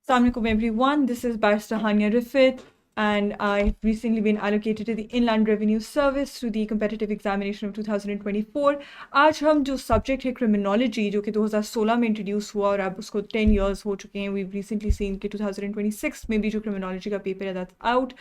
Assalamualaikum everyone, this is Barrister Hania Rifit and I've recently been allocated to the Inland Revenue Service through the Competitive Examination of 2024. आज हम जो subject है criminology जो कि 2016 में introduce हुआ और अब उसको 10 years हो चुके हैं, we've recently seen कि 2026 में भी जो क्रिमिनोलॉजी का पेपर है that's out.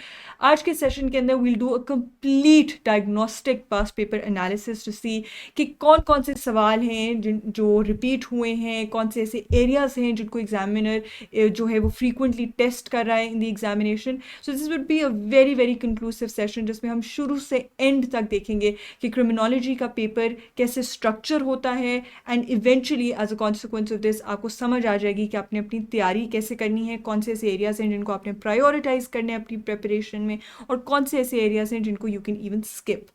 आज के सेशन के अंदर we'll do a complete diagnostic past paper analysis to see कि कौन कौन से सवाल हैं जो रिपीट हुए हैं, कौन से ऐसे एरियाज हैं जिनको एग्जामिनर जो है वो फ्रीक्वेंटली टेस्ट कर रहा है in the examination. So this would be a very very conclusive session जिसमें हम शुरू से एंड तक देखेंगे कि क्रिमिनोलॉजी का पेपर कैसे स्ट्रक्चर होता है and eventually as a consequence of this आपको समझ आ जाएगी कि आपने अपनी तैयारी कैसे करनी है, कौन से ऐसे एरियाज हैं जिनको आपने प्रायोरिटाइज करने हैं अपनी प्रिपरेशन में और कौन से ऐसे एरियाज हैं जिनको you can even skip.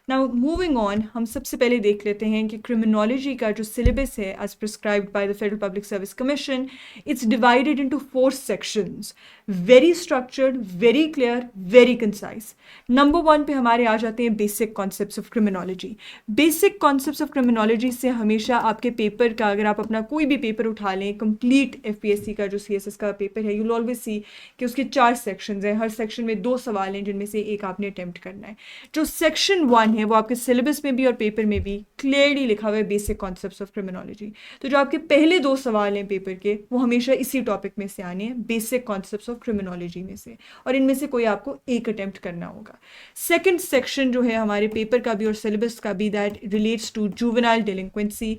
Now moving on, हम सबसे पहले देख लेते हैं कि क्रिमिनोलॉजी का जो सिलेबस है as prescribed by the Federal Public Service Commission, it's divided into 4 sections. Very structured, very clear, very concise. Number 1 पे हमारे आ जाते हैं basic concepts of criminology. Basic concepts of criminology से हमेशा आपके पेपर का, अगर आप अपना कोई भी पेपर उठा लें, कंप्लीट एफपीएससी का जो सीएसएस का पेपर है, यू विल ऑलवेज सी कि उसके 4 सेक्शंस हैं. हर सेक्शन में 2 सवाल हैं जिनमें से एक आपने अटेम्प्ट करना है. जो सेक्शन 1 है वो आपके सिलेबस में भी और पेपर में भी क्लियरली लिखा हुआ है बेसिक कॉन्सेप्ट्स ऑफ क्रिमिनोलॉजी. तो जो आपके पहले 2 सवाल हैं पेपर के वो हमेशा इसी टॉपिक में से आने हैं, बेसिक कॉन्सेप्ट्स ऑफ क्रिमिनोलॉजी में से, और इनमें से कोई आपको एक अटेम्प्ट करना होगा. सेकंड सेक्शन जो है हमारे पेपर का भी और सिलेबस का भी, that relates to juvenile delinquency,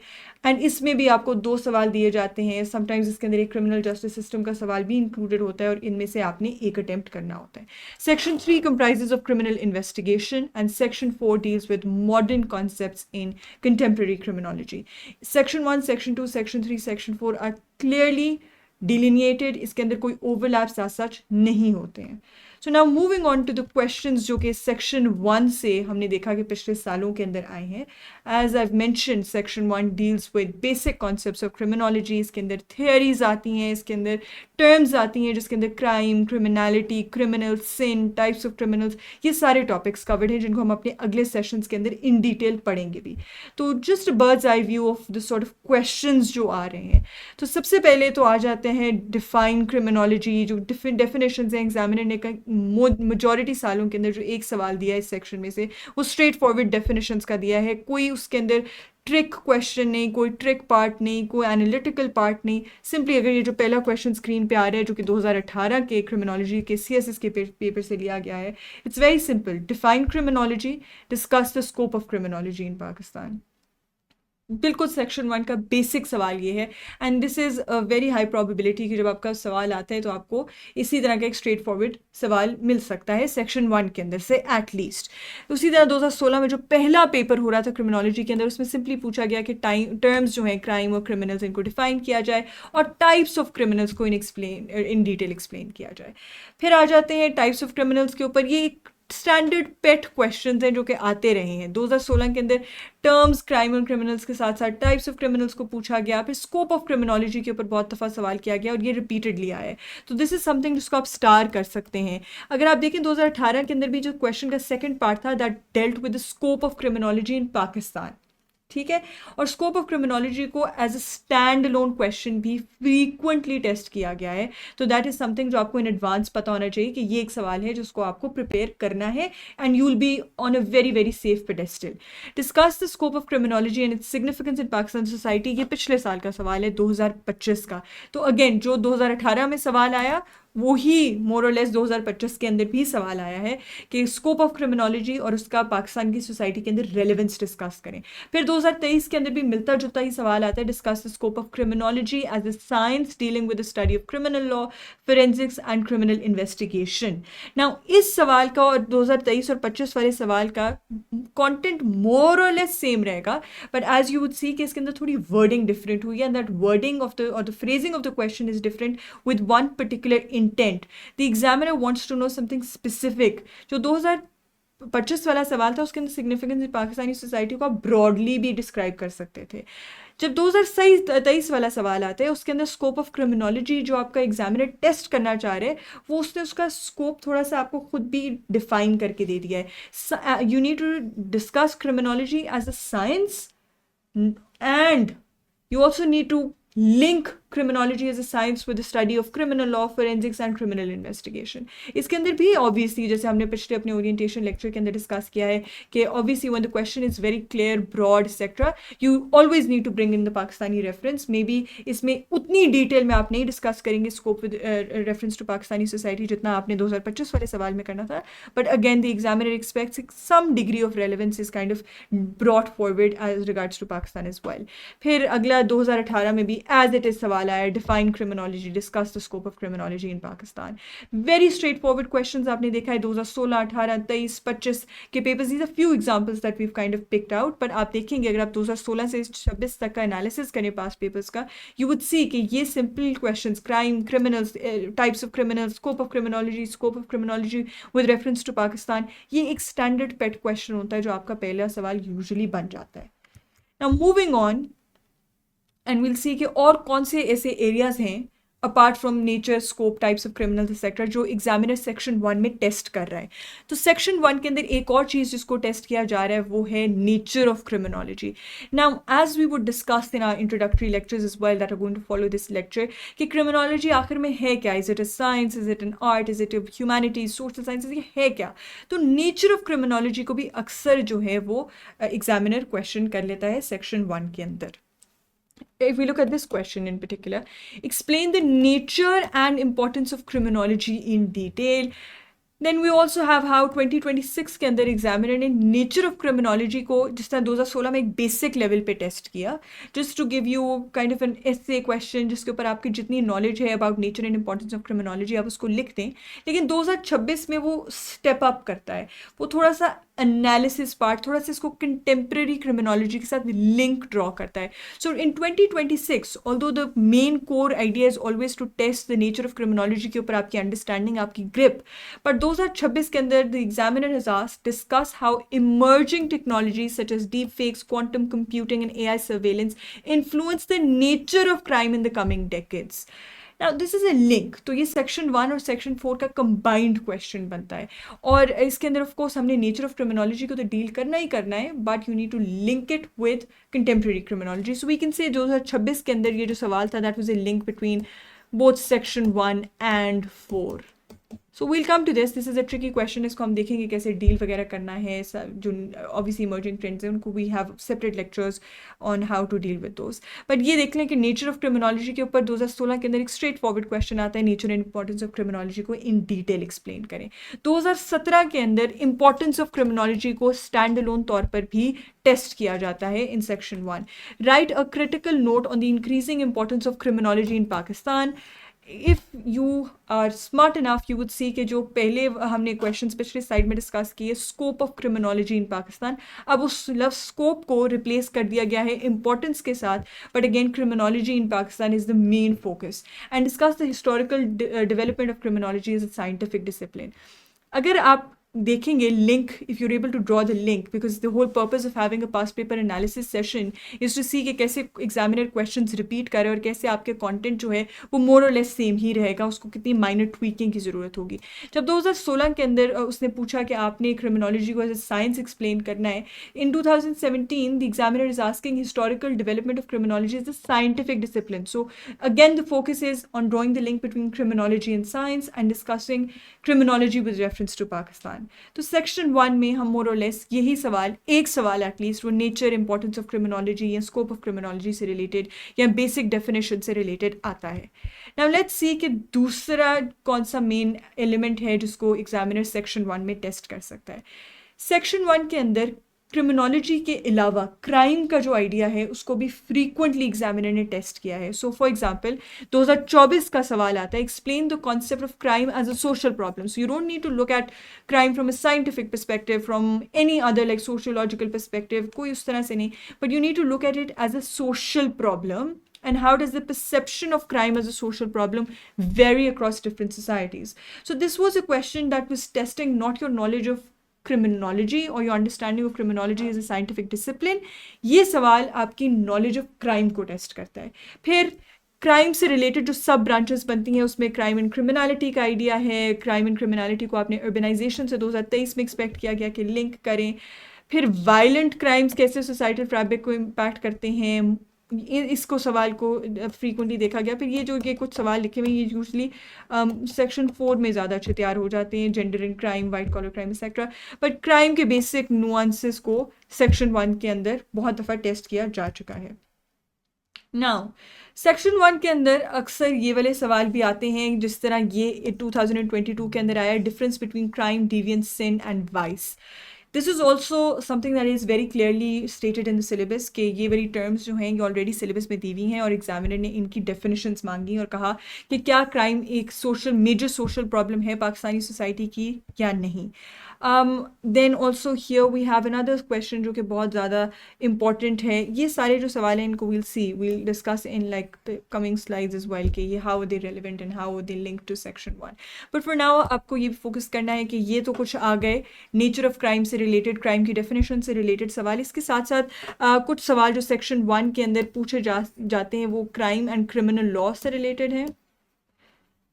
and इसमें भी आपको 2 सवाल दिए जाते हैं. समटाइम्स इसके अंदर एक क्रिमिनल जस्टिस सिस्टम का सवाल भी इंक्लूडेड होता है और इनमें से आपने एक अटेम्प्ट करना होता है. Section 3 comprises of criminal investigation and section 4 deals with modern concepts in contemporary criminology. Section 1, section 2, section 3, section 4 are clearly delineated. इसके अंदर कोई overlaps as such नहीं होते हैं. So now moving on to the questions जो कि section 1 से हमने देखा कि पिछले सालों के अंदर आए हैं. As I've mentioned, section 1 deals with basic concepts of criminology. इसके अंदर theories आती हैं, इसके अंदर terms आती हैं जिसके अंदर crime, criminality, criminal, sin, types of criminals, ये सारे topics covered हैं जिनको हम अपने अगले sessions के अंदर in detail पढ़ेंगे भी. तो just a bird's eye view of the sort of questions जो आ रहे हैं. तो सबसे पहले तो आ जाते हैं define criminology. जो definitions हैं, examiner ने मेजॉरिटी सालों के अंदर जो एक सवाल दिया है इस सेक्शन में से वो स्ट्रेट फॉरवर्ड डेफिनेशंस का दिया है. कोई उसके अंदर ट्रिक क्वेश्चन नहीं, कोई ट्रिक पार्ट नहीं, कोई एनालिटिकल पार्ट नहीं. सिंपली अगर ये जो पहला क्वेश्चन स्क्रीन पे आ रहा है जो कि 2018 के क्रिमिनोलॉजी के सीएसएस के पेपर से लिया गया है, it's very simple. Define criminology, discuss the scope of criminology in Pakistan. बिल्कुल सेक्शन 1 का बेसिक सवाल ये है and this is a very high probability कि जब आपका सवाल आता है तो आपको इसी तरह का एक स्ट्रेट फॉरवर्ड सवाल मिल सकता है सेक्शन 1 के अंदर से एटलीस्ट. उसी तरह 2016 में जो पहला पेपर हो रहा था क्रिमिनोलॉजी के अंदर, उसमें सिंपली पूछा गया कि टर्म्स जो हैं क्राइम और क्रिमिनल्स इनको डिफाइन किया जाए और टाइप्स ऑफ क्रिमिनल्स को इन डिटेल एक्सप्लेन किया जाए. फिर आ जाते हैं टाइप्स ऑफ क्रिमिनल्स के ऊपर. ये एक स्टैंडर्ड पेट क्वेश्चंस हैं जो कि आते रहे हैं. 2016 के अंदर टर्म्स क्राइम और क्रिमिनल्स के साथ साथ टाइप्स ऑफ क्रिमिनल्स को पूछा गया. फिर स्कोप ऑफ क्रिमिनोलॉजी के ऊपर बहुत दफ़ा सवाल किया गया और ये रिपीटेडली आया है. तो दिस इज समथिंग जिसको आप स्टार कर सकते हैं. अगर आप देखें 2018 के अंदर भी जो क्वेश्चन का सेकंड पार्ट था, that dealt with the scope of criminology in Pakistan. ठीक है, और स्कोप ऑफ क्रिमिनोलॉजी को as a standalone question भी फ्रीक्वेंटली टेस्ट किया गया है. तो दैट इज समथिंग जो आपको इन एडवांस पता होना चाहिए कि ये एक सवाल है जिसको आपको प्रिपेयर करना है and you will be on a very very safe pedestal. Discuss the scope of criminology and its significance in Pakistan society, ये पिछले साल का सवाल है 2025 का. तो अगेन जो 2018 में सवाल आया वो ही मोर और लेस 2025 के अंदर भी सवाल आया है कि स्कोप ऑफ क्रिमिनोलॉजी और उसका पाकिस्तान की सोसाइटी के अंदर रेलेवेंस डिस्कस करें. फिर 2023 के अंदर भी मिलता जुलता ही सवाल आता है, discuss the scope of criminology as a science dealing with the study of criminal law, forensics and criminal investigation. Now इस सवाल का और 2023 और 25 वाले सवाल का कंटेंट मोर और लेस सेम रहेगा, but as you would see कि इसके अंदर थोड़ी वर्डिंग डिफरेंट हुई है and that wording of the और the phrasing of the question is different with one particular intent. The examiner wants to know something specific. जो 2025 वाला सवाल था उसके अंदर सिग्निफिकेंस इन पाकिस्तानी सोसाइटी को आप ब्रॉडली भी डिस्क्राइब कर सकते थे. जब 2023 वाला सवाल आता है उसके अंदर स्कोप ऑफ क्रिमिनोलॉजी जो आपका एग्जामिनर टेस्ट करना चाह रहे हैं वो उसने उसका स्कोप थोड़ा सा आपको खुद भी डिफाइन करके दे दिया है. You need to discuss criminology as a science and you also need to link criminology as a science for the study of criminal law, forensics and criminal investigation. इसके अंदर भी obviously जैसे हमने पिछले अपने orientation lecture के अंदर discuss किया है कि obviously when the question is very clear, broad, etc., you always need to bring in the Pakistani reference. Maybe इसमें उतनी detail में आप नहीं discuss करेंगे scope with reference to Pakistani society जितना आपने 2025 वाले सवाल में करना था. But again, the examiner expects some degree of relevance is kind of brought forward as regards to Pakistan as well. फिर अगला 2018 में भी as it is सवाल आया, define criminology, discuss the scope of criminology in Pakistan. Very straightforward questions आपने देखा है 2016, 18, 23, 25 के papers. These are few examples that we've kind of picked out. but आप देखेंगे अगर आप 2016 से 26 तक का analysis करें past papers का, you would see कि ये simple questions, crime, criminals, types of criminals, scope of criminology with reference to Pakistan, ये एक standard pet question होता है जो आपका पहला सवाल usually बन जाता है. Now moving on, and we'll see कि और कौन से ऐसे areas हैं apart from nature, scope, types of criminal etcetera जो एग्जामिनर सेक्शन 1 में टेस्ट कर रहा है. तो सेक्शन 1 के अंदर एक और चीज़ जिसको टेस्ट किया जा रहा है वो है nature of criminology. Now as we would discuss in our introductory lectures as well that are going to follow this lecture कि क्रिमिनोलॉजी आखिर में है क्या. Is it a science, is it an art, is it a humanities, social sciences, ये है क्या. तो nature of criminology को भी अक्सर जो है वो एग्जामिनर क्वेश्चन कर लेता है सेक्शन 1 के अंदर. If we look at this question in particular, explain the nature and importance of criminology in detail. Then we also have how 2026 के अंदर एग्जामिनर ने नेचर ऑफ क्रिमिनोलॉजी को जिस तरह 2016 में एक बेसिक लेवल पे टेस्ट किया, just to give you kind of an essay question जिसके ऊपर आपकी जितनी नॉलेज है about nature and importance of criminology आप उसको लिख दें. लेकिन 2026 में वो स्टेप अप करता है, वो थोड़ा सा एनालिसिस पार्ट, थोड़ा सा इसको कंटेम्प्रेरी क्रिमिनोलॉजी के साथ लिंक ड्रॉ करता है. So in 2026 although the main core idea is always to test the nature of criminology के ऊपर आपकी अंडरस्टैंडिंग, आपकी ग्रिप, बट 2026 के अंदर the examiner has asked discuss how emerging technologies such as deepfakes, quantum computing and AI surveillance influence the nature of crime in the coming decades. Now this is a link, तो ये section 1 और section 4 का combined question बनता है और इसके अंदर of course हमने नेचर ऑफ क्रिमिनोलॉजी को तो डील करना ही करना है, but you need to link it with contemporary criminology. So we can say 2026 के अंदर ये जो सवाल था that was a link between both section 1 and 4. So we'll come to this is a tricky question. इसको हम देखेंगे कैसे डील वगैरह करना है. जो ऑब्वियसली इमर्जिंग ट्रेंड्स हैं उनको we have separate lectures on how to deal with those. But ये देख लें कि नेचर ऑफ क्रिमिनोलॉजी के ऊपर 2016 के अंदर एक स्ट्रेट फॉरवर्ड क्वेश्चन आता है, nature and importance of criminology को इन डिटेल एक्सप्लेन करें. 2017 के अंदर इंपॉर्टेंस ऑफ क्रिमिनोलॉजी को स्टैंड अलोन तौर पर भी टेस्ट किया जाता है in section 1. Write a critical note on the increasing importance of criminology in Pakistan. If you are smart enough you would see कि जो पहले हमने क्वेश्चन पिछले साइड में डिस्कस किए scope of criminology in Pakistan, अब उस लफ्ज़ स्कोप को रिप्लेस कर दिया गया है इंपॉर्टेंस के साथ. But again criminology in Pakistan is the main focus and discuss the historical development of criminology as a scientific discipline. अगर आप देखेंगे link, if you're able to draw the link, because the whole purpose of having a past paper analysis session is to see कि कैसे examiner questions repeat करे और कैसे आपके content जो है वो मोर और लेस सेम ही रहेगा, उसको कितनी माइनर ट्वीकिंग की ज़रूरत होगी. जब 2016 के अंदर उसने पूछा कि आपने क्रिमिनोलॉजी को एज अ साइंस एक्सप्लेन करना है, in 2017 the examiner is asking historical development of criminology is a scientific discipline. So again the focus is on drawing the link between criminology and science and discussing criminology with reference to Pakistan. तो section 1 में हम मोर और less यही सवाल, एक सवाल at least वो nature, importance of criminology या स्कोप ऑफ क्रिमिनोलॉजी से रिलेटेड या बेसिक डेफिनेशन से रिलेटेड आता है. नाउ लेट्स सी कि दूसरा कौन सा मेन एलिमेंट है जिसको एग्जामिनर सेक्शन 1 में टेस्ट कर सकता है. सेक्शन 1 के अंदर क्रिमिनोलॉजी के अलावा क्राइम का जो आइडिया है उसको भी फ्रीक्वेंटली एग्जामिनर ने टेस्ट किया है. सो फॉर एग्जांपल 2024 का सवाल आता है, explain the concept of crime as a social problem. So you don't need to look at crime from a scientific perspective, from any other like sociological perspective, कोई उस तरह से नहीं, but you need to look at it as a social problem. And how does the perception of crime as a social problem vary across different societies? So this was a question that was testing not your knowledge of criminology or your understanding of criminology as a scientific discipline. ये सवाल आपकी knowledge of crime को test करता है. फिर crime से related जो सब ब्रांचेस बनती हैं उसमें क्राइम एंड क्रिमिनलिटी का आइडिया है. क्राइम एंड क्रिमिनलिटी को आपने अर्बनाइजेशन से 2023 में एक्सपेक्ट किया गया कि लिंक करें. फिर वायलेंट क्राइम्स कैसे सोसाइटल फैब्रिक को इम्पैक्ट करते हैं, इसको सवाल को फ्रीक्वेंटली देखा गया। फिर ये कुछ सवाल लिखे हुए ये यूजली सेक्शन 4 में ज़्यादा अच्छे तैयार हो जाते हैं, gender and crime, white collar crime etcetera. But crime के बेसिक नुआंसेस को सेक्शन 1 के अंदर बहुत दफ़ा टेस्ट किया जा चुका है। नाउ सेक्शन 1 के अंदर अक्सर ये वाले सवाल भी आते हैं, जिस तरह ये 2022 के अंदर आया, difference between crime, deviance, sin and vice. This is also something that is very clearly stated in the syllabus कि ये वाली टर्म्स जो हैं ये ऑलरेडी सिलेबस में दी हुई हैं और एग्जामिनर ने इनकी डेफिनेशंस मांगी और कहा कि क्या क्राइम एक मेजर सोशल प्रॉब्लम है पाकिस्तानी सोसाइटी की या नहीं। Then also here we have another question जो कि बहुत ज़्यादा इंपॉर्टेंट है। ये सारे जो सवाल हैं इनको we'll discuss in like the coming slides as well कि ये how they relevant and how they link to section 1। But for now आपको ये फोकस करना है कि ये तो कुछ आ गए नेचर ऑफ क्राइम से रिलेटेड, क्राइम की डेफिनेशन से रिलेटेड सवाल। इसके साथ साथ कुछ सवाल जो सेक्शन 1 के अंदर पूछे जाते हैं वो क्राइम एंड क्रिमिनल लॉ से रिलेटेड हैं।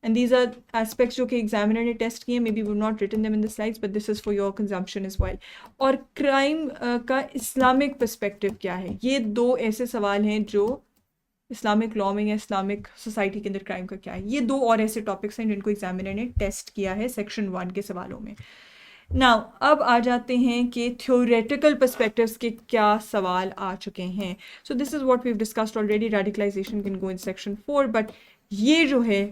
And these are aspects जो कि एग्जामिनर ने टेस्ट किए, maybe we not written them in the slides but this is for your consumption as well. और क्राइम का इस्लामिक पर्सपेक्टिव क्या है, ये दो ऐसे सवाल हैं जो इस्लामिक लॉ में या इस्लामिक सोसाइटी के अंदर क्राइम का क्या है। ये दो और ऐसे टॉपिक्स हैं जिनको एग्जामिनर ने टेस्ट किया है सेक्शन 1 के सवालों में। नाउ अब आ जाते हैं कि थ्योरेटिकल पर्सपेक्टिव्स के क्या सवाल आ चुके हैं। So this is what we have discussed already, radicalization can go in section 4, बट ये जो है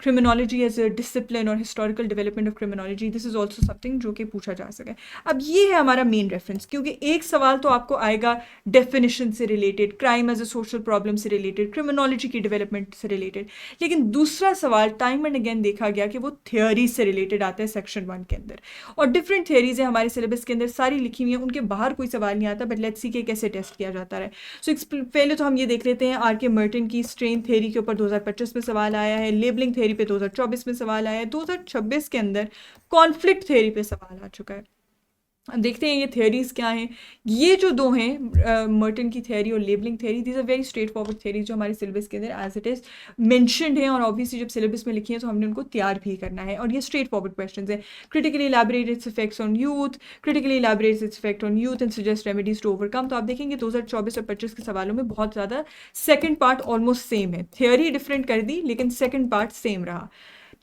क्रिमिनोलॉजी एज अ डिसिप्लिन और historical development of criminology, this is also something जो कि पूछा जा सके। अब ये है हमारा मेन रेफरेंस, क्योंकि एक सवाल तो आपको आएगा डेफिनेशन से related, crime as a social problem से रिलेटेड, क्रिमिनोलॉजी की डेवलपमेंट से रिलेटेड, लेकिन दूसरा सवाल टाइम एंड अगेन देखा गया कि वो थियोरी से रिलेटेड आता है सेक्शन 1 के अंदर। और डिफरेंट थियोरीज है हमारे सिलेबस के अंदर सारी लिखी हुई हैं, उनके बाहर कोई सवाल नहीं आता, बट लेट्स सी के कैसे टेस्ट किया जाता है। सो पहले तो हम ये देख लेते हैं आर के मर्टन की स्ट्रेन थ्योरी के ऊपर 2025 में सवाल आया है, लेबलिंग थ्योरी पे 2024 में सवाल आया है, 2026 के अंदर कॉन्फ्लिक्ट थ्योरी पे सवाल आ चुका है। अब देखते हैं ये थ्योरीज क्या हैं। ये जो दो हैं मर्टन की थ्योरी और labelling theory, these are very straight forward theories जो हमारे सिलेबस के अंदर एज इट इज मेंशनड हैं, और ऑब्वियसली जब सिलेबस में लिखी है तो हमने उनको तैयार भी करना है। और ये स्ट्रेट फॉरवर्ड क्वेश्चंस हैं। Critically elaborate its effects on youth, critically elaborate its effect on youth and suggest remedies to overcome. तो आप देखेंगे 2024 और 25 के सवालों में बहुत ज़्यादा सेकेंड पार्ट ऑलमोस्ट सेम है, थ्योरी डिफरेंट कर दी लेकिन सेकेंड पार्ट सेम रहा।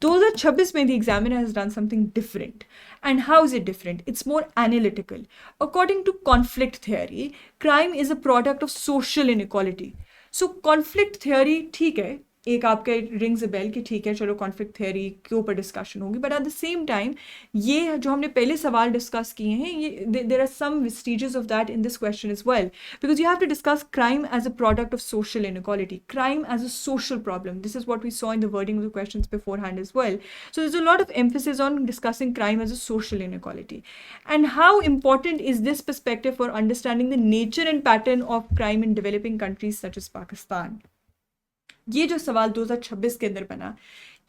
2026 में the examiner has done something different. And how is it different? It's more analytical. According to conflict theory, crime is a product of social inequality. So conflict theory ठीक है, एक आपके rings a bell कि ठीक है चलो conflict theory के ऊपर डिस्कशन होगी, but at the same time ये जो हमने पहले सवाल डिस्कस किए हैं ये there are some vestiges of that in this question as well, because you have to discuss crime as a product of social inequality, crime as a social problem. This is what we saw in the wording of the questions beforehand as well. So there's a lot of emphasis on discussing crime as a social inequality. And how important is this perspective for understanding the nature and pattern of crime in developing countries such as Pakistan? ये जो सवाल 2026 के अंदर बना,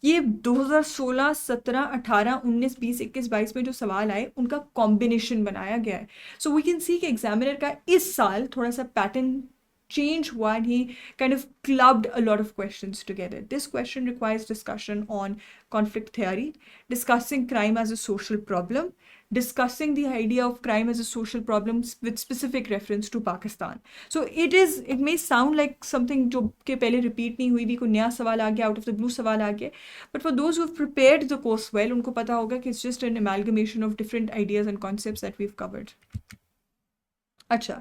ये 2016, 17, 18, 19, 20, 21, 22 में जो सवाल आए उनका कॉम्बिनेशन बनाया गया है। सो वी कैन सी कि एग्जामिनर का इस साल थोड़ा सा pattern change when he kind of clubbed a lot of questions together. This question requires discussion on conflict theory, discussing crime as a social problem, discussing the idea of crime as a social problem with specific reference to Pakistan. So it may sound like something जो के पहले repeat नहीं हुई भी, कोई नया सवाल आ गया, out of the blue सवाल आ गया, but for those who have prepared the course well, उनको पता होगा कि it's just an amalgamation of different ideas and concepts that we've covered. अच्छा,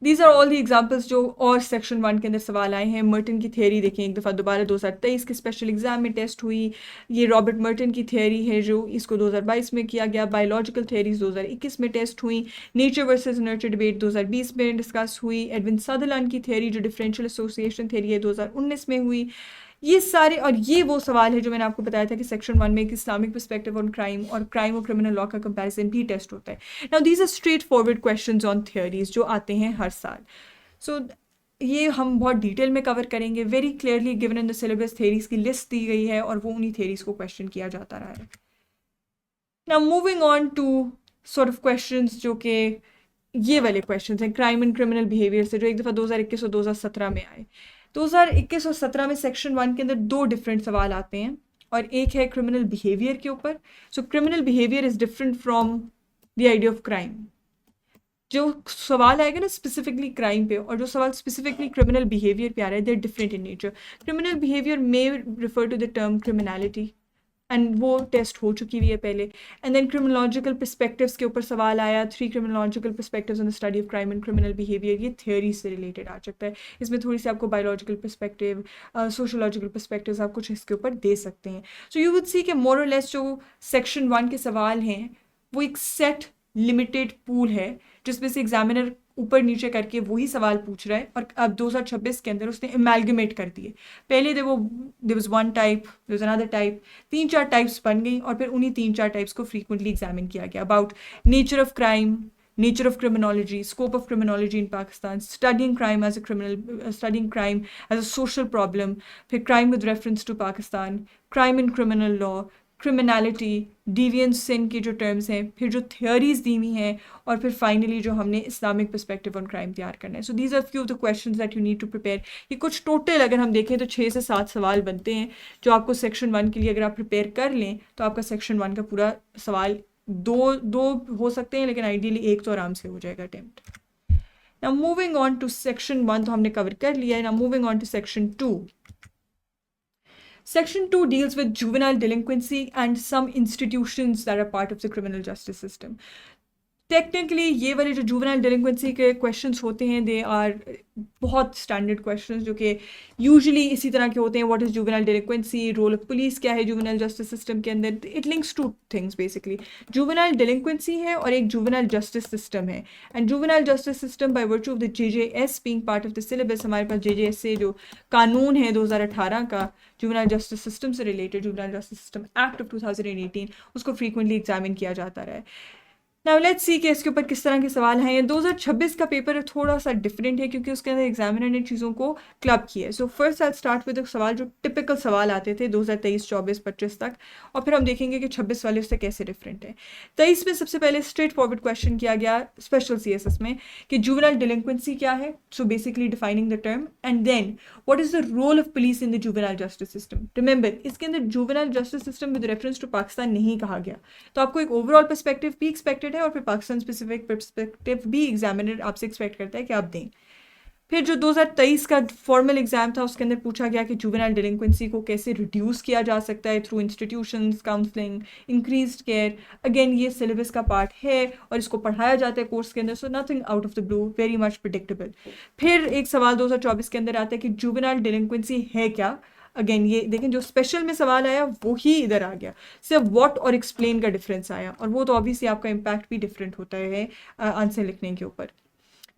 these are all the examples जो और सेक्शन 1 के अंदर सवाल आए हैं। मर्टन की थ्योरी देखें एक दफ़ा दोबारा 2023 के स्पेशल एग्जाम में टेस्ट हुई। ये रॉबर्ट मर्टन की थ्योरी है जो इसको 2022 में किया गया। बायोलॉजिकल थ्योरीज 2021 में टेस्ट हुई। नेचर वर्सेस नर्चर डिबेट 2020 में डिस्कस हुई। एडविन सदरलैंड की थ्योरी जो डिफरेंशियल एसोसिएशन थ्योरी है 2019 में हुई। ये सारे, और ये वो सवाल है जो मैंने आपको बताया था कि सेक्शन 1 में एक इस्लामिक पर्सपेक्टिव ऑन क्राइम और क्राइम और क्रिमिनल लॉ का कंपैरिजन भी टेस्ट होता है। Now these are straight forward questions on theories जो आते हैं हर साल। सो ये हम बहुत डिटेल में कवर करेंगे। Very clearly given in the syllabus theories की लिस्ट दी गई है और वो उन्हीं थ्योरीज को क्वेश्चन किया जाता रहा है। Now moving on to sort of questions जो कि ये वाले क्वेश्चंस हैं क्राइम एंड क्रिमिनल बिहेवियर से, जो एक दफ़ा 2021 और 2017 में आए। 2021 और 17 में सेक्शन 1 के अंदर दो डिफरेंट सवाल आते हैं और एक है क्रिमिनल बिहेवियर के ऊपर। So criminal behaviour is different from the idea of crime. जो सवाल आएगा ना स्पेसिफिकली क्राइम पे और जो सवाल स्पेसिफिकली क्रिमिनल बिहेवियर पे आ रहा है, they are different in nature. Criminal behaviour may refer to the term criminality and वो टेस्ट हो चुकी हुई है पहले. एंड देन क्रिमिनोलॉजिकल पर्सपेक्टिव्स के ऊपर सवाल आया, 3 criminological perspectives on the study of crime and criminal behaviour. ये थ्योरी से रिलेटेड आ सकता है. इसमें थोड़ी सी आपको बायोलॉजिकल पर्सपेक्टिव, सोशोलॉजिकल पर्सपेक्टिव्स आप कुछ इसके ऊपर दे सकते हैं. सो यू वुड सी कि मोर और लेस जो सेक्शन 1 के सवाल हैं वो एक सेट लिमिटेड पूल है जिसमें से एग्जामिनर ऊपर नीचे करके वही सवाल पूछ रहा है. और अब 2026 के अंदर उसने एमैलगमेट कर दिए. पहले there was one type, there was another type, 3-4 types बन गई और फिर उन्हीं 3-4 टाइप्स को फ्रीक्वेंटली एग्जामिन किया गया. About nature of crime, nature of criminology, scope of criminology in Pakistan, studying crime as a criminal, studying crime as a social problem, फिर crime with reference to Pakistan, crime in criminal law, criminality, deviance sin की जो terms हैं, फिर जो theories दी हुई हैं, और फिर फाइनली जो हमने इस्लामिक पर्सपेक्टिव ऑन क्राइम तैयार करना है. So these are few of the questions that you need to prepare. ये कुछ टोटल अगर हम देखें तो 6 से 7 सवाल बनते हैं जो आपको सेक्शन 1 के लिए अगर आप प्रिपेयर कर लें तो आपका सेक्शन 1 का पूरा सवाल दो हो सकते हैं, लेकिन आइडियली एक तो आराम से हो जाएगा attempt. Now moving on to section 1 तो हमने कवर कर लिया है. Now moving on to section 2. Section 2 deals with juvenile delinquency and some institutions that are part of the criminal justice system. Technically ये वाले जो जुवेनाइल डिलिंक्वेंसी के questions होते हैं दे आर बहुत स्टैंडर्ड क्वेश्चंस जो कि यूजुअली इसी तरह के होते हैं. What is juvenile delinquency, role of police क्या है जुवेनाइल जस्टिस सिस्टम के अंदर. It links two things basically. Juvenile delinquency है और एक जुवेनाइल जस्टिस सिस्टम है. And juvenile justice system by virtue of the JJS being part of the syllabus, हमारे पास JJS से जो कानून है 2018 का जुवेनाइल जस्टिस सिस्टम से related, juvenile justice system act of 2018, उसको फ्रीक्वेंटली एग्जामिन किया जाता रहा है. नाउ लेट्स सी कि इसके ऊपर किस तरह के सवाल हैं. ये 2026 का पेपर थोड़ा सा डिफरेंट है क्योंकि उसके अंदर एग्जामिनर ने चीज़ों को क्लब किया है. So first I start with सवाल जो टिपिकल सवाल आते थे 2023, 24, 25 तक, और फिर हम देखेंगे कि 26 वाले उससे कैसे डिफरेंट है. 23 में सबसे पहले स्ट्रेट फॉरवर्ड क्वेश्चन किया गया स्पेशल CSS में कि जुवेनाइल डिलिंक्वेंसी क्या है. So basically defining the term and then what is the role of police in the juvenile justice system. Remember इसके अंदर juvenile justice system with reference to Pakistan नहीं कहा गया, तो आपको एक ओवरऑल पर्सपेक्टिव भी एक्सपेक्टेड है और फिर पाकिस्तान स्पेसिफिक पर्सपेक्टिव भी एग्जामिनर आपसे एक्सपेक्ट करता है कि आप दें. फिर जो 2023 का फॉर्मल एग्जाम था उसके अंदर पूछा गया कि जुवेनाइल डिलिंक्वेंसी को कैसे रिड्यूस किया जा सकता है through institutions, counselling, increased care. Again ये सिलेबस का पार्ट है और इसको पढ़ाया जाता है कोर्स के अंदर. So nothing out of the blue, very much predictable. फिर एक सवाल 2024 के अंदर आता है कि जुवेनाइल डिलिंक्वेंसी है क्या. अगेन ये देखें जो स्पेशल में सवाल आया वो ही इधर आ गया, सिर्फ व्हाट और एक्सप्लेन का डिफरेंस आया, और वो तो ऑब्वियसली आपका इम्पैक्ट भी डिफरेंट होता है आंसर लिखने के ऊपर.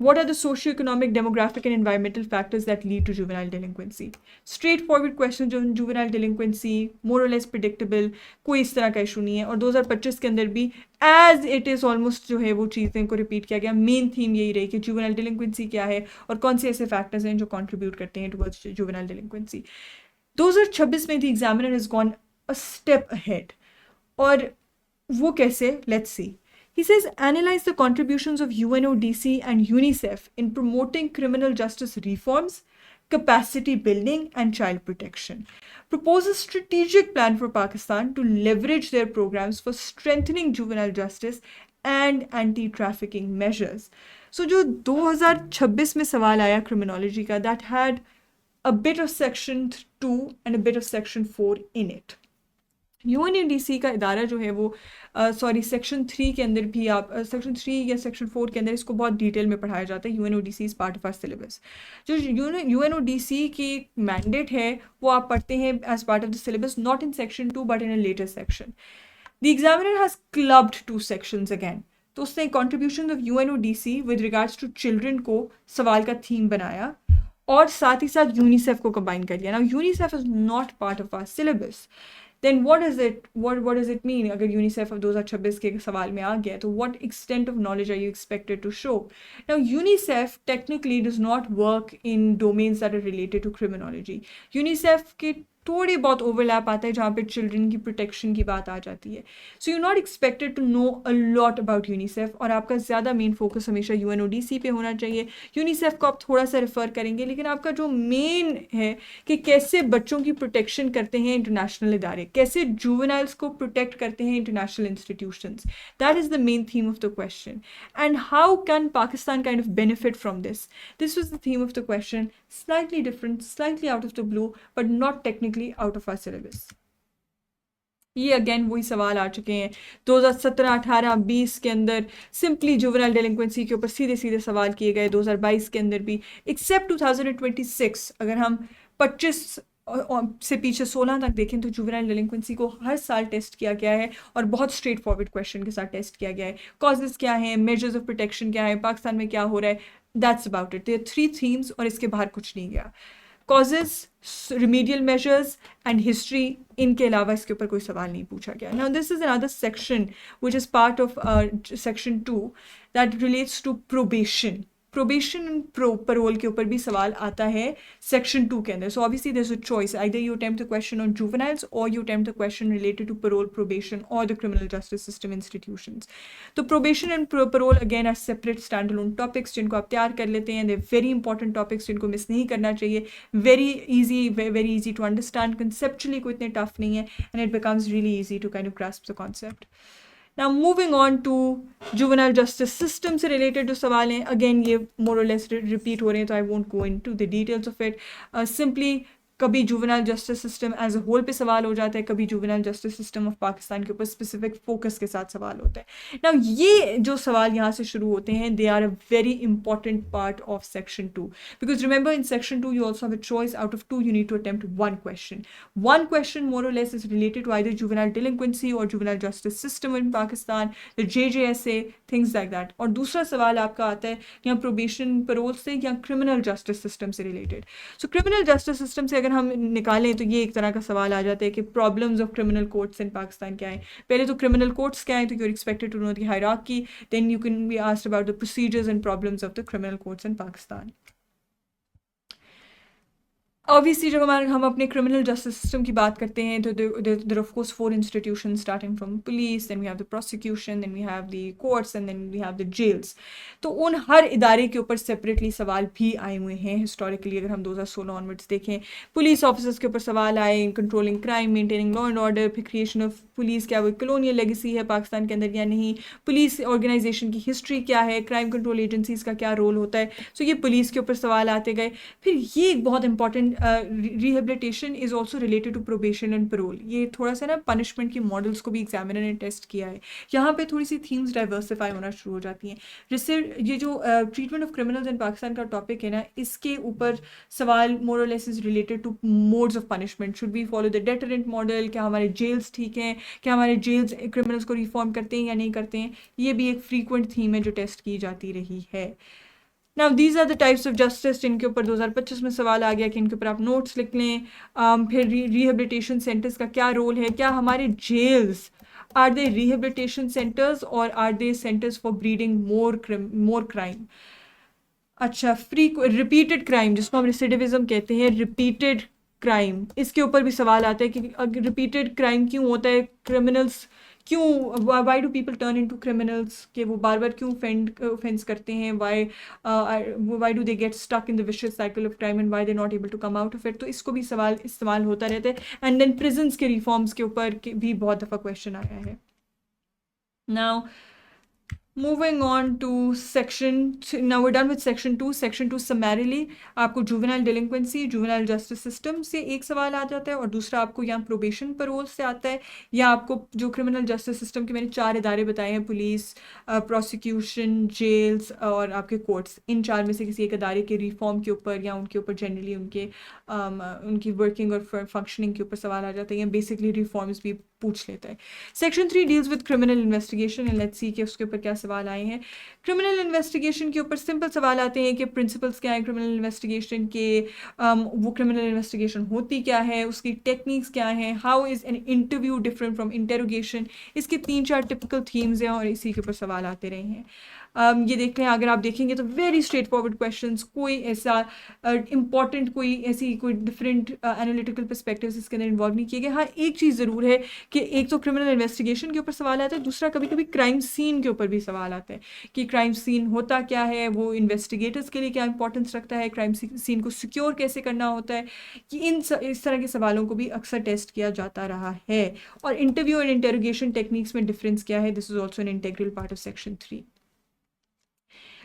What are the socio-economic, demographic and environmental factors that lead to juvenile delinquency? Straightforward question जो juvenile delinquency, more or less predictable, कोई इस तरह का इशू नहीं है. और 2025 के अंदर भी as it is almost जो है वो चीज़ें को रिपीट किया गया. मेन थीम यही रही कि juvenile delinquency क्या है और कौन से ऐसे फैक्टर्स हैं जो कंट्रीब्यूट करते हैं towards juvenile delinquency. 2026 में the examiner is gone a step ahead, और वो कैसे, let's see. He says, analyze the contributions of UNODC and UNICEF in promoting criminal justice reforms, capacity building and child protection. Propose a strategic plan for Pakistan to leverage their programs for strengthening juvenile justice and anti-trafficking measures. So जो 2026 में सवाल आया criminology का, that had a bit of section 2 and a bit of section 4 in it. UNODC का इदारा जो है वो सेक्शन 3 के अंदर भी आप सेक्शन 3 या सेक्शन 4 के अंदर इसको बहुत डिटेल में पढ़ाया जाता है. UNODC is part of our syllabus. जो UNODC की मैंडेट है वो आप पढ़ते हैं as part of the syllabus, not in section 2 but in a later section. The examiner has clubbed 2 sections again. तो उसने contribution of UNODC with regards to children को सवाल का थीम बनाया और साथ ही साथ यूनिसेफ को कंबाइन कर लिया. Now UNICEF is not part of our syllabus. then what is it, what does it mean अगर यूनिसेफ 2026 के सवाल में आ गया तो what extent of knowledge are you expected to show? Now UNICEF technically does not work in domains that are related to criminology. UNICEF के थोड़ी बहुत overlap आता है जहाँ पे चिल्ड्रन की प्रोटेक्शन की बात आ जाती है. So you not expected to know a lot about UNICEF, और आपका ज़्यादा मेन फोकस हमेशा यूएनओडीसी पे होना चाहिए. यूनिसेफ को आप थोड़ा सा रेफर करेंगे, लेकिन आपका जो मेन है कि कैसे बच्चों की प्रोटेक्शन करते हैं इंटरनेशनल इदारे, कैसे जुवेनाइल्स को प्रोटेक्ट करते हैं international institutions. That is the main theme of the question. And how can Pakistan kind of benefit from this. This was the theme of the question, slightly different, slightly out of the blue, but not technically out of our syllabus. ये again वही सवाल आ चुके हैं 2017, 18, 20 के अंदर. Simply juvenile डेलिंक्वेंसी के ऊपर सीधे सीधे सवाल किए गए 2022 के अंदर भी, एक्सेप्ट 2026. अगर हम 25 से पीछे 16 तक देखें तो जुवेनाइल डेलिंक्वेंसी को हर साल टेस्ट किया गया है, और बहुत स्ट्रेट फॉरवर्ड क्वेश्चन के साथ टेस्ट किया गया है. कॉजेज क्या हैं, मेजर्स ऑफ प्रोटेक्शन क्या है, पाकिस्तान में क्या हो रहा है, that's about it. There 3 themes और इसके बाहर कुछ नहीं गया. Causes, remedial measures and history, इनके अलावा इसके ऊपर कोई सवाल नहीं पूछा गया. Now this is another section which is part of section 2 that relates to probation. Probation and parole के ऊपर भी सवाल आता है सेक्शन 2 के अंदर. So obviously there is a choice, either you attempt the question on juveniles और you attempt the question related to parole, probation और the criminal justice system institutions. तो probation and parole again are separate standalone topics जिनको आप तैयार कर लेते हैं. They very important topics जिनको मिस नहीं करना चाहिए. Very easy to understand, conceptually कोई इतने टफ नहीं है, and it becomes really easy to kind of grasp the concept. Now moving on to juvenile justice system से related जो सवाल हैं, again ये more or less repeat हो रहे हैं, तो I won't go into the details of it. Simply कभी juvenile justice system as a whole पे सवाल हो जाता है, कभी juvenile justice system of Pakistan के ऊपर स्पेसिफिक फोकस के साथ सवाल होता है. नाउ ये जो सवाल यहाँ से शुरू होते हैं, they are a very important part of section 2, because remember in section 2 you also have a choice. Out of 2 you need to attempt one question more or less is related to either juvenile delinquency or juvenile justice system in Pakistan, the JJSA, things like that. और दूसरा सवाल आपका आता है या probation parole से या criminal justice system से रिलेटेड. सो क्रिमिनल जस्टिस सिस्टम से अगर हम निकालें तो ये एक तरह का सवाल आ जाता है कि problems of criminal courts in Pakistan क्या है. पहले तो क्रिमिनल कोर्ट्स क्या है, तो you are expected to know the hierarchy, then you can be asked about the procedures and problems of the criminal courts in Pakistan. Obviously जब हम अपने क्रिमिनल जस्टिस सिस्टम की बात करते हैं तो there of course 4 institution starting from police, then we have the prosecution, then we have the courts and then we have the jails. तो उन हर इदारे के ऊपर सेपरेटली सवाल भी आए हुए हैं हिस्टोरिकली. अगर हम 2016 ऑनवर्ड्स देखें, पुलिस ऑफिसर्स के ऊपर सवाल आए, controlling crime, maintaining law and order, फिर क्रिएशन ऑफ पुलिस क्या वो कलोनियल लेगेसी है पाकिस्तान के अंदर या नहीं, पुलिस ऑर्गेनाइजेशन की हिस्ट्री क्या है, क्राइम कंट्रोल एजेंसीज का क्या रोल होता है. सो ये पुलिस के ऊपर सवाल आते गए. फिर ये एक बहुत important rehabilitation is also related to probation and parole. ये थोड़ा सा ना पनिशमेंट की मॉडल्स को भी एग्जामिनर ने टेस्ट किया है. यहाँ पे थोड़ी सी थीम्स डाइवर्सिफाई होना शुरू हो जाती हैं. जिससे ये जो treatment of criminals in Pakistan का टॉपिक है ना, इसके ऊपर सवाल मोर और less is related to modes of punishment. Should we follow the deterrent model, क्या हमारे जेल्स ठीक हैं, क्या हमारे जेल्स क्रिमिनल्स को रिफॉर्म करते हैं या नहीं करते हैं. ये भी एक फ्रीक्वेंट थीम है जो टेस्ट की जाती रही है. Now these are the types of justice जिनके ऊपर 2025 में सवाल आ गया कि इनके ऊपर आप नोट्स लिख लें. फिर रिहेबिलिटेशन सेंटर्स का क्या रोल है, क्या हमारे jails are they rehabilitation centres और are they centres for breeding more crime. अच्छा, रिपीटेड क्राइम जिसको हम रेसिडिविज्म कहते हैं, रिपीटेड क्राइम, इसके ऊपर भी सवाल आता है कि रिपीटेड क्राइम क्यों होता है, क्रिमिनल्स क्यों, why do people turn into criminals, कि वो बार बार क्यों ऑफेंस करते हैं, why do they get stuck in the vicious cycle of crime and why they not able to come out of it. तो इसको भी सवाल इस्तेमाल होता रहता है. एंड देन प्रिजन्स के रिफॉर्म्स के ऊपर भी बहुत दफ़ा क्वेश्चन आया है. Now moving on to now we're done with section 2. section 2 summarily आपको juvenile delinquency, juvenile justice system से एक सवाल आ जाता है और दूसरा आपको यहाँ probation parole से आता है, या आपको जो criminal justice system के मैंने 4 इदारे बताए हैं, पुलिस, prosecution, jails और आपके courts, इन 4 में से किसी एक इदारे के reform के ऊपर या उनके ऊपर generally उनकी working और functioning के ऊपर सवाल आ जाते हैं, basically reforms भी पूछ लेता है. Section 3 deals with criminal investigation and let's see कि उसके ऊपर क्या सवाल आए हैं. क्रिमिनल इन्वेस्टिगेशन के ऊपर सिंपल सवाल आते हैं कि प्रिंसिपल्स क्या हैं क्रिमिनल इन्वेस्टिगेशन के, वो क्रिमिनल इन्वेस्टिगेशन होती क्या है, उसकी टेक्निक्स क्या हैं, how is an interview different from interrogation. इसके 3-4 टिपिकल थीम्स हैं और इसी के ऊपर सवाल आते रहे हैं. ये देखते हैं, अगर आप देखेंगे तो वेरी स्ट्रेट फॉरवर्ड क्वेश्चंस, कोई ऐसा इंपॉर्टेंट कोई डिफरेंट एनालिटिकल पर्सपेक्टिव्स इसके अंदर इन्वॉल्व नहीं किए गए। हाँ, एक चीज़ ज़रूर है कि एक तो क्रिमिनल इन्वेस्टिगेशन के ऊपर सवाल आता है, दूसरा कभी कभी क्राइम सीन के ऊपर भी सवाल आता है कि क्राइम सीन होता क्या है, वो इन्वेस्टिगेटर्स के लिए क्या इंपॉर्टेंस रखता है, क्राइम सीन को सिक्योर कैसे करना होता है, कि इस तरह के सवालों को भी अक्सर टेस्ट किया जाता रहा है। और इंटरव्यू एंड इंटेरोगेशन टेक्निक्स में डिफरेंस क्या है, this is also an integral part of section 3।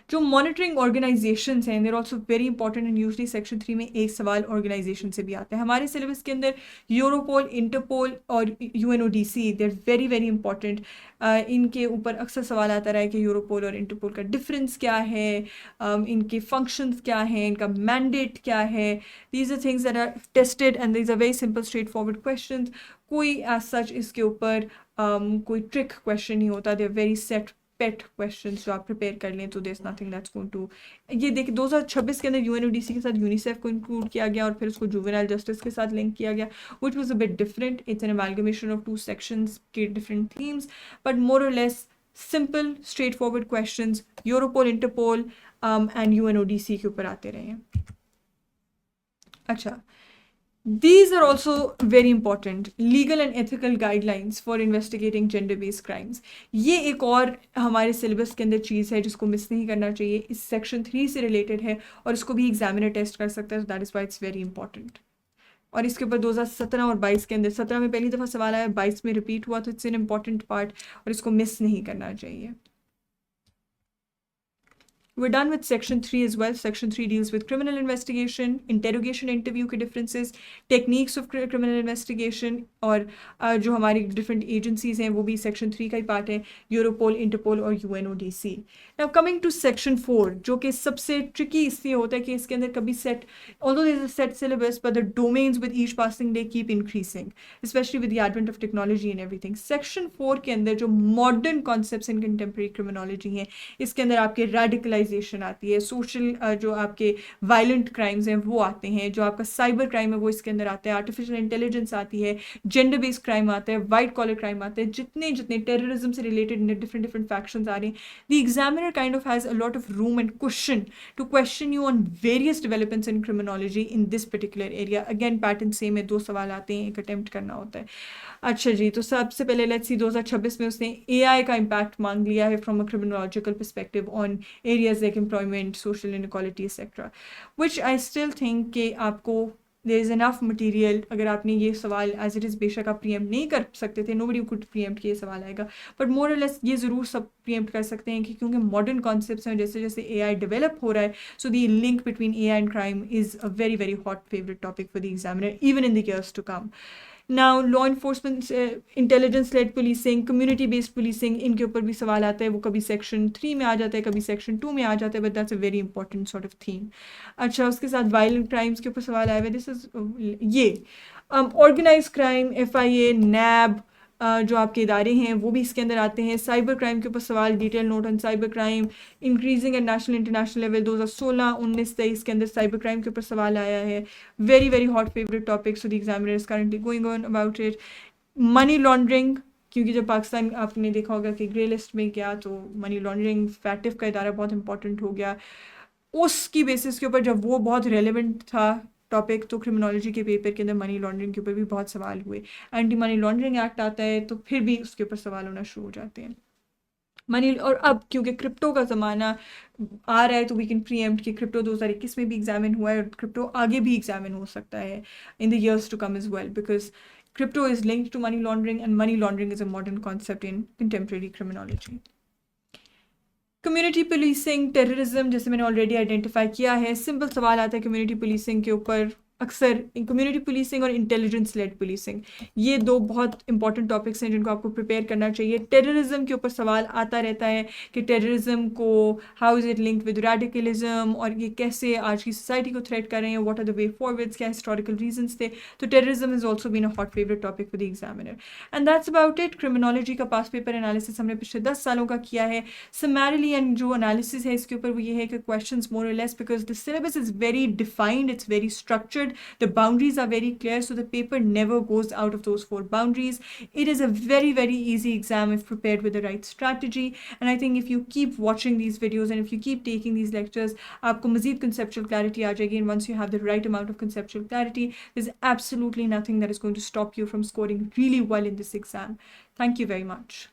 जो मॉनिटरिंग ऑर्गेनाइजेशन हैं, देर also very important and usually section 3 में एक सवाल ऑर्गेनाइजेशन से भी आता है। हमारे सिलेबस के अंदर यूरोपोल, इंटरपोल और यूएनओडीसी, देर वेरी वेरी इंपॉर्टेंट। इनके ऊपर अक्सर सवाल आता रहा है कि यूरोपोल और इंटरपोल का डिफरेंस क्या है, इनके फंक्शंस क्या हैं, इनका मैंडेट क्या है। These are things that are tested and these are very simple straight forward question. कोई एज सच इसके ऊपर कोई ट्रिक क्वेश्चन नहीं होता, they are very set pet questions जो आप प्रिपेयर कर लें, तो there is nothing that's going to. ये देखिए 2026 के अंदर यूएनओडीसी के साथ यूनिसेफ को इंक्लूड किया गया और फिर उसको जुवेनाइल जस्टिस के साथ लिंक किया गया, which was a bit different. It's an amalgamation of 2 sections के डिफरेंट थीम्स, बट मोर और less simple straight forward questions Europol, Interpol and UNODC के ऊपर आते रहे हैं। अच्छा, these are also very important legal and ethical guidelines for investigating gender based crimes। ये एक और हमारे सिलेबस के अंदर चीज़ है जिसको मिस नहीं करना चाहिए, इस सेक्शन 3 से रिलेटेड है और इसको भी एग्जामिनर टेस्ट कर सकता है, that is why it's very important. और इसके ऊपर 2017 और 22 के अंदर, 17 में पहली दफ़ा सवाल आया, 22 में रिपीट हुआ, तो इट्स एन इम्पॉर्टेंट पार्ट और इसको मिस नहीं करना चाहिए। We're done with section 3 as well. Section 3 deals with criminal investigation, interrogation, interview के differences, techniques of criminal investigation, और जो हमारी different agencies हैं वो भी section 3 का ही part है, Europol, Interpol और UNODC। Now coming to section 4, जो कि सबसे tricky इसलिए होता है कि इसके अंदर कभी set, although there is a set syllabus, but the domains with each passing day keep increasing, especially with the advent of technology and everything। Section 4 के अंदर जो modern concepts in contemporary criminology हैं, इसके अंदर आपके radicalization आती है, social जो आपके वायलेंट क्राइम्स हैं वो आते हैं, जो आपका साइबर क्राइम है वो इसके अंदर आता है, आर्टिफिशियल इंटेलिजेंस आती है, जेंडर बेस्ड क्राइम आता है, वाइट कॉलर क्राइम आता है, जितने जितने टेररिज्म से रिलेटेड डिफरेंट डिफरेंट फैक्शंस आ रहे हैं। The examiner kind of has a lot of room and question to question you on various developments in criminology in this particular area. Again pattern same है, 2 सवाल आते हैं, एक attempt करना होता है। अच्छा जी, तो सबसे पहले लेट्स सी 2026 में उसने एआई का इम्पैक्ट मांग लिया है from a criminological perspective on areas like employment, social inequality etcetera, which I still think कि आपको देयर इज इनफ मटीरियल। अगर आपने ये सवाल एज इट इज़, बेशक आप प्रीएम्प्ट नहीं कर सकते थे, नोबडी कुड प्रीएम्प्ट कि ये सवाल आएगा, बट मोर और लेस ये ज़रूर सब प्रीएम्प्ट कर सकते हैं कि क्योंकि मॉडर्न कॉन्सेप्ट्स हैं, जैसे जैसे एआई डेवलप हो रहा है, so the link between AI and crime is a very very hot favourite topic for the examiner even in the years to come. Now law enforcement, intelligence led policing, community based policing, इनके ऊपर भी सवाल आता है, वो कभी section 3 में आ जाता है, कभी सेक्शन 2 में आ जाता है, but that's a very important sort of theme. अच्छा, उसके साथ वायलेंट क्राइम्स के ऊपर सवाल आया हुआ है, दिस इज ये ऑर्गेनाइज क्राइम, FIA, NAB, जो आपके इदारे हैं वो भी इसके अंदर आते हैं। साइबर क्राइम के ऊपर सवाल, detail note on cyber crime increasing at national international level, 2016, 19, 23 के अंदर साइबर क्राइम के ऊपर सवाल आया है। Very very hot favourite topic, so the examiner is currently going on about it. Money laundering, क्योंकि जब पाकिस्तान आपने देखा होगा कि ग्रे लिस्ट में गया, तो मनी लॉन्ड्रिंग फैटिफ का इदारा बहुत इंपॉर्टेंट हो गया। उसकी बेसिस के ऊपर जब वो बहुत रेलिवेंट था टॉपिक, तो क्रिमिनोलॉजी के पेपर के अंदर मनी लॉन्ड्रिंग के ऊपर भी बहुत सवाल हुए। एंटी मनी लॉन्ड्रिंग एक्ट आता है तो फिर भी उसके ऊपर सवाल होना शुरू हो जाते हैं मनी। और अब क्योंकि क्रिप्टो का ज़माना आ रहा है, तो वी कैन प्रीएम्प्ट कि क्रिप्टो 2021 में भी एग्जामिन हुआ है और क्रिप्टो आगे भी एग्जामिन हो सकता है in the years to come as well, because crypto is linked to money laundering and money laundering is a modern concept in contemporary criminology. Community policing, terrorism, जैसे मैंने ऑलरेडी आइडेंटिफाई किया है, simple सवाल आता है कम्युनिटी पुलिसिंग के ऊपर अक्सर। कम्युनिटी पुलिसिंग और इंटेलिजेंस लेड पुलिसिंग, ये 2 बहुत इंपॉर्टेंट टॉपिक्स हैं जिनको आपको प्रिपेयर करना चाहिए। टेररिज्म के ऊपर सवाल आता रहता है कि टेररिज्म को how is it linked with radicalism, और ये कैसे आज की सोसाइटी को थ्रेट कर रहे हैं, what are the way forwards, क्या हिस्टोरिकल रीजंस थे। तो terrorism is also been a hot favourite topic for the examiner. And that's about it. Criminology का पास पेपर एनालिसिस हमने पिछले 10 सालों का किया है समैरिली, एंड जो एनालिसिस है इसके ऊपर वो ये है कि क्वेश्चंस मोर और less, because the syllabus is very defined, it's very structured, structured. The boundaries are very clear, so the paper never goes out of those 4 boundaries. It is a very, very easy exam if prepared with the right strategy. And I think if you keep watching these videos and if you keep taking these lectures, आपको मज़ीद conceptual clarity आ जाएगी. And once you have the right amount of conceptual clarity, there's absolutely nothing that is going to stop you from scoring really well in this exam. Thank you very much.